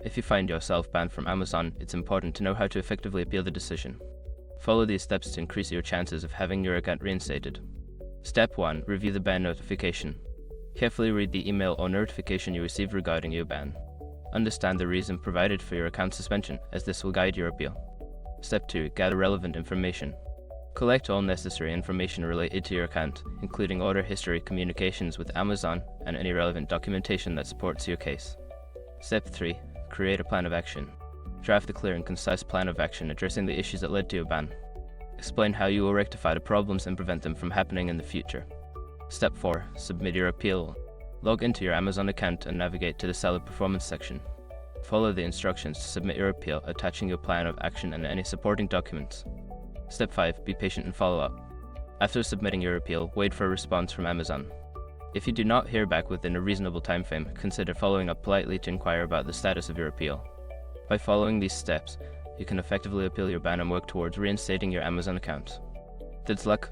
If you find yourself banned from Amazon, it's important to know how to effectively appeal the decision. Follow these steps to increase your chances of having your account reinstated. Step 1. Review the ban notification. Carefully read the email or notification you received regarding your ban. Understand the reason provided for your account suspension, as this will guide your appeal. Step 2. Gather relevant information. Collect all necessary information related to your account, including order history, communications with Amazon, and any relevant documentation that supports your case. Step 3. Create a plan of action. Draft a clear and concise plan of action addressing the issues that led to your ban. Explain how you will rectify the problems and prevent them from happening in the future. Step 4. Submit your appeal. Log into your Amazon account and navigate to the seller performance section. Follow the instructions to submit your appeal, attaching your plan of action and any supporting documents. Step 5. Be patient and follow up. After submitting your appeal, wait for a response from Amazon. If you do not hear back within a reasonable time frame, consider following up politely to inquire about the status of your appeal. By following these steps, you can effectively appeal your ban and work towards reinstating your Amazon account. That's luck.